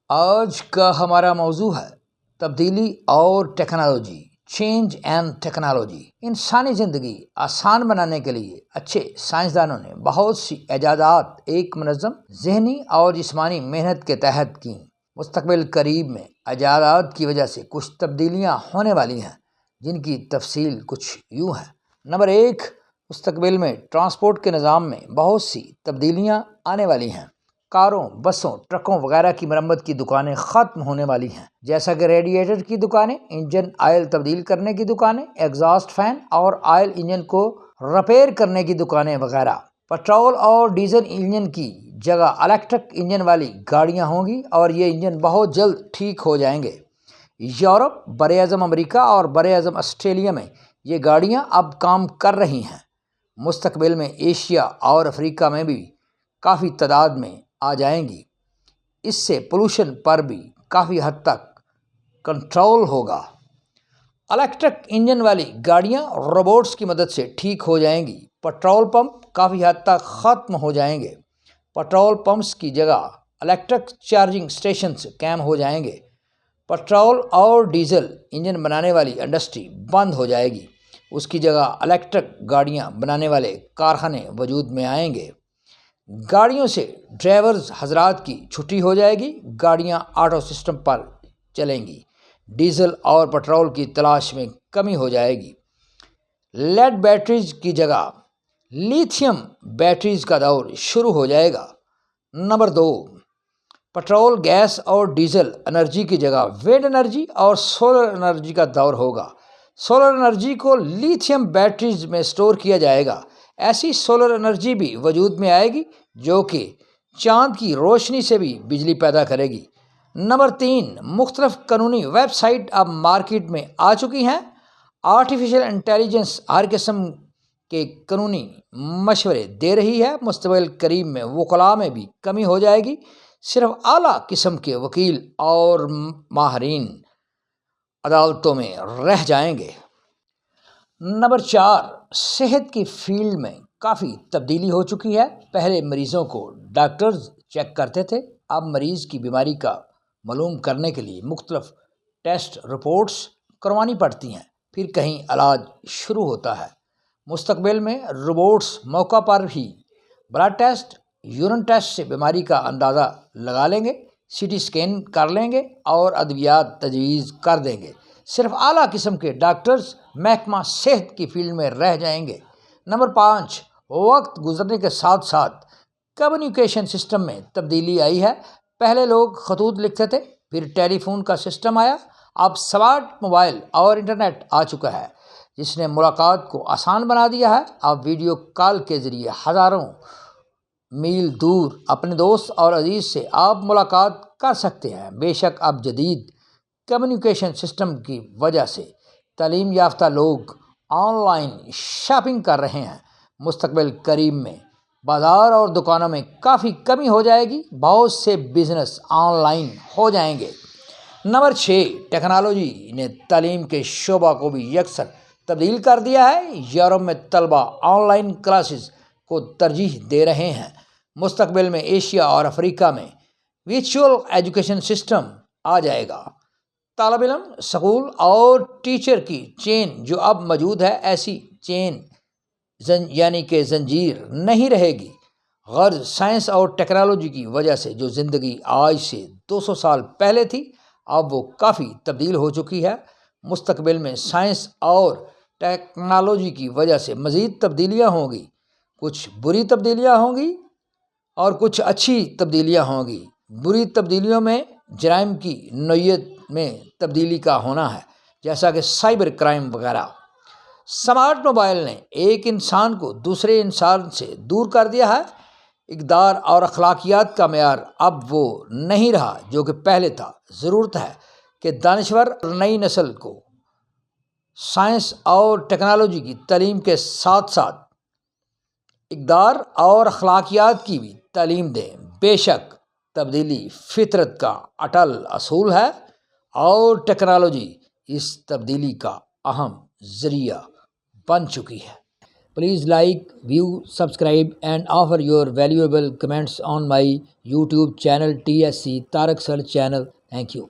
آج کا ہمارا موضوع ہے تبدیلی اور ٹیکنالوجی، چینج اینڈ ٹیکنالوجی۔ انسانی زندگی آسان بنانے کے لیے اچھے سائنسدانوں نے بہت سی ایجادات ایک منظم ذہنی اور جسمانی محنت کے تحت کیں۔ مستقبل قریب میں ایجادات کی وجہ سے کچھ تبدیلیاں ہونے والی ہیں، جن کی تفصیل کچھ یوں ہے۔ نمبر 1، مستقبل میں ٹرانسپورٹ کے نظام میں بہت سی تبدیلیاں آنے والی ہیں۔ کاروں، بسوں، ٹرکوں وغیرہ کی مرمت کی دکانیں ختم ہونے والی ہیں، جیسا کہ ریڈیٹر کی دکانیں، انجن آئل تبدیل کرنے کی دکانیں، ایگزاسٹ فین اور آئل انجن کو ریپیئر کرنے کی دکانیں وغیرہ۔ پٹرول اور ڈیزل انجن کی جگہ الیکٹرک انجن والی گاڑیاں ہوں گی اور یہ انجن بہت جلد ٹھیک ہو جائیں گے۔ یورپ، براعظم امریکہ اور براعظم آسٹریلیا میں یہ گاڑیاں اب کام کر رہی ہیں۔ مستقبل میں ایشیا اور افریقہ میں بھی کافی تعداد میں آ جائیں گی۔ اس سے پولوشن پر بھی کافی حد تک کنٹرول ہوگا۔ الیکٹرک انجن والی گاڑیاں روبوٹس کی مدد سے ٹھیک ہو جائیں گی۔ پٹرول پمپ کافی حد تک ختم ہو جائیں گے۔ پٹرول پمپس کی جگہ الیکٹرک چارجنگ اسٹیشنز قائم ہو جائیں گے۔ پٹرول اور ڈیزل انجن بنانے والی انڈسٹری بند ہو جائے گی، اس کی جگہ الیکٹرک گاڑیاں بنانے والے کارخانے وجود میں آئیں گے۔ گاڑیوں سے ڈرائیورز حضرات کی چھٹی ہو جائے گی، گاڑیاں آٹو سسٹم پر چلیں گی۔ ڈیزل اور پٹرول کی تلاش میں کمی ہو جائے گی۔ لیڈ بیٹریز کی جگہ لیتھیم بیٹریز کا دور شروع ہو جائے گا۔ نمبر 2، پٹرول، گیس اور ڈیزل انرجی کی جگہ ونڈ انرجی اور سولر انرجی کا دور ہوگا۔ سولر انرجی کو لیتھیم بیٹریز میں سٹور کیا جائے گا۔ ایسی سولر انرجی بھی وجود میں آئے گی جو کہ چاند کی روشنی سے بھی بجلی پیدا کرے گی۔ نمبر 3، مختلف قانونی ویب سائٹ اب مارکیٹ میں آ چکی ہیں۔ آرٹیفیشل انٹیلیجنس ہر قسم کے قانونی مشورے دے رہی ہے۔ مستقبل قریب میں وکلاء میں بھی کمی ہو جائے گی، صرف اعلیٰ قسم کے وکیل اور ماہرین عدالتوں میں رہ جائیں گے۔ نمبر 4، صحت کی فیلڈ میں کافی تبدیلی ہو چکی ہے۔ پہلے مریضوں کو ڈاکٹرز چیک کرتے تھے، اب مریض کی بیماری کا معلوم کرنے کے لیے مختلف ٹیسٹ رپورٹس کروانی پڑتی ہیں، پھر کہیں علاج شروع ہوتا ہے۔ مستقبل میں روبوٹس موقع پر ہی بلڈ ٹیسٹ، یورین ٹیسٹ سے بیماری کا اندازہ لگا لیں گے، سی ٹی اسکین کر لیں گے اور ادویات تجویز کر دیں گے۔ صرف اعلیٰ قسم کے ڈاکٹرز محکمہ صحت کی فیلڈ میں رہ جائیں گے۔ نمبر 5، وقت گزرنے کے ساتھ ساتھ کمیونیکیشن سسٹم میں تبدیلی آئی ہے۔ پہلے لوگ خطوط لکھتے تھے، پھر ٹیلی فون کا سسٹم آیا، اب اسمارٹ موبائل اور انٹرنیٹ آ چکا ہے، جس نے ملاقات کو آسان بنا دیا ہے۔ اب ویڈیو کال کے ذریعے ہزاروں میل دور اپنے دوست اور عزیز سے آپ ملاقات کر سکتے ہیں۔ بے شک اب جدید کمیونیکیشن سسٹم کی وجہ سے تعلیم یافتہ لوگ آن لائن شاپنگ کر رہے ہیں۔ مستقبل قریب میں بازار اور دکانوں میں کافی کمی ہو جائے گی، بہت سے بزنس آن لائن ہو جائیں گے۔ نمبر 6، ٹیکنالوجی نے تعلیم کے شعبہ کو بھی یکسر تبدیل کر دیا ہے۔ یورپ میں طلبہ آن لائن کلاسز کو ترجیح دے رہے ہیں۔ مستقبل میں ایشیا اور افریقہ میں ورچوئل ایجوکیشن سسٹم آ جائے گا۔ طالب علم، سکول اور ٹیچر کی چین جو اب موجود ہے، ایسی چین یعنی کہ زنجیر نہیں رہے گی۔ غرض سائنس اور ٹیکنالوجی کی وجہ سے جو زندگی آج سے 200 سال پہلے تھی، اب وہ کافی تبدیل ہو چکی ہے۔ مستقبل میں سائنس اور ٹیکنالوجی کی وجہ سے مزید تبدیلیاں ہوں گی، کچھ بری تبدیلیاں ہوں گی اور کچھ اچھی تبدیلیاں ہوں گی۔ بری تبدیلیوں میں جرائم کی نوعیت میں تبدیلی کا ہونا ہے، جیسا کہ سائبر کرائم وغیرہ۔ سمارٹ موبائل نے ایک انسان کو دوسرے انسان سے دور کر دیا ہے۔ اقدار اور اخلاقیات کا معیار اب وہ نہیں رہا جو کہ پہلے تھا۔ ضرورت ہے کہ دانشور نئی نسل کو سائنس اور ٹیکنالوجی کی تعلیم کے ساتھ ساتھ اقدار اور اخلاقیات کی بھی تعلیم دیں۔ بے شک تبدیلی فطرت کا اٹل اصول ہے اور ٹیکنالوجی اس تبدیلی کا اہم ذریعہ بن چکی ہے۔ Please like, view, subscribe and offer your valuable comments on my YouTube channel TSC Tarak Search channel. Thank you.